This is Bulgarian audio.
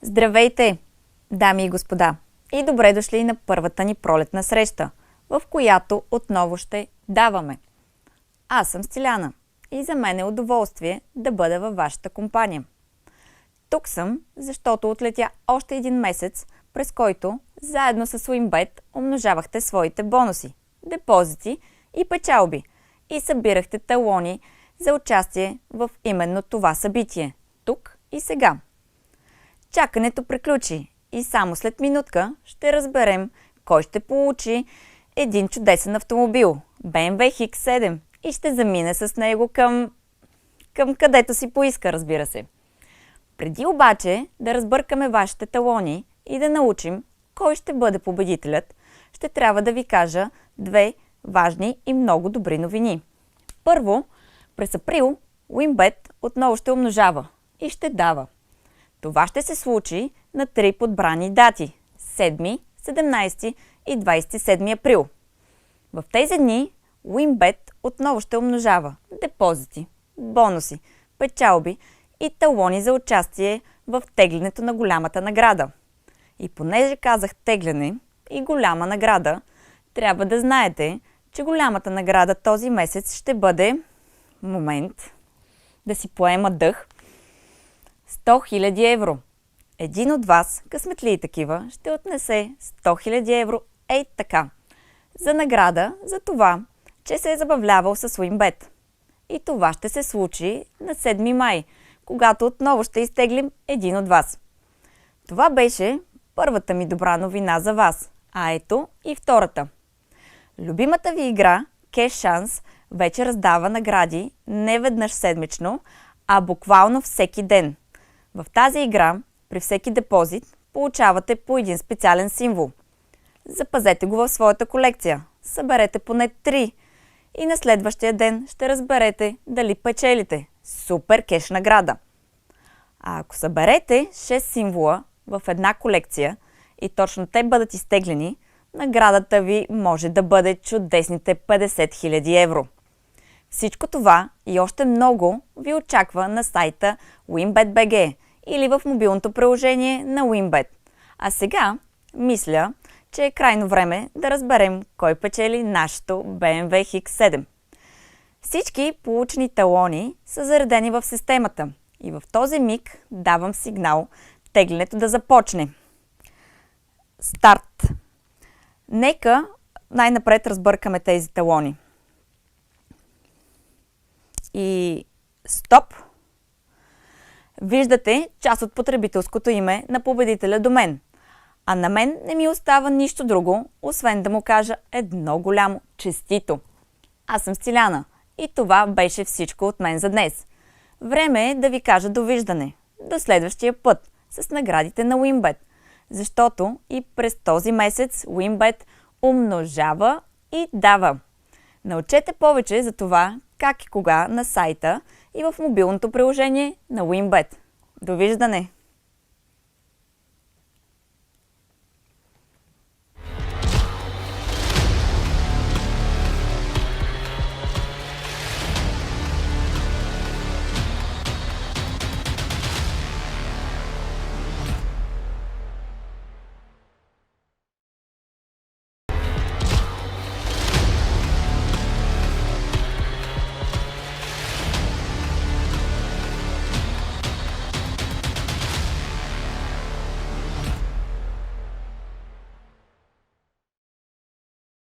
Здравейте, дами и господа! И добре дошли на първата ни пролетна среща, в която отново ще даваме. Аз съм Стиляна и за мен е удоволствие да бъда във вашата компания. Тук съм, защото отлетя още един месец, през който заедно с WinBet умножавахте своите бонуси, депозити и печалби и събирахте талони за участие в именно това събитие, тук и сега. Чакането приключи и само след минутка ще разберем кой ще получи един чудесен автомобил BMW X7 и ще замине с него към където си поиска, разбира се. Преди обаче да разбъркаме вашите талони и да научим кой ще бъде победителят, ще трябва да ви кажа две важни и много добри новини. Първо, през април WinBet отново ще умножава и ще дава. Това ще се случи на 3 подбрани дати – 7, 17 и 27 април. В тези дни WinBet отново ще умножава депозити, бонуси, печалби и талони за участие в теглянето на голямата награда. И понеже казах тегляне и голяма награда, трябва да знаете, че голямата награда този месец ще бъде, момент, да си поема дъх, 100 000 евро. Един от вас, късметли и такива, ще отнесе 100 000 евро ей така, за награда за това, че се е забавлявал с WinBet. И това ще се случи на 7 май, когато отново ще изтеглим един от вас. Това беше първата ми добра новина за вас, а ето и втората. Любимата ви игра Cash Chance вече раздава награди не веднъж седмично, а буквално всеки ден. В тази игра, при всеки депозит, получавате по един специален символ. Запазете го в своята колекция. Съберете поне 3 и на следващия ден ще разберете дали печелите. Супер кеш награда! А ако съберете 6 символа в една колекция и точно те бъдат изтеглени, наградата ви може да бъде чудесните 50 000 евро. Всичко това и още много ви очаква на сайта WinBet.bg или в мобилното приложение на WinBet. А сега мисля, че е крайно време да разберем кой печели нашето BMW X7. Всички получени талони са заредени в системата и в този миг давам сигнал теглянето да започне. Старт! Нека най-напред разбъркаме тези талони. И стоп! Виждате част от потребителското име на победителя до мен. А на мен не ми остава нищо друго, освен да му кажа едно голямо честито. Аз съм Стиляна и това беше всичко от мен за днес. Време е да ви кажа довиждане. До следващия път с наградите на WinBet. Защото и през този месец WinBet умножава и дава. Научете повече за това как и кога на сайта и в мобилното приложение на WinBet. Довиждане!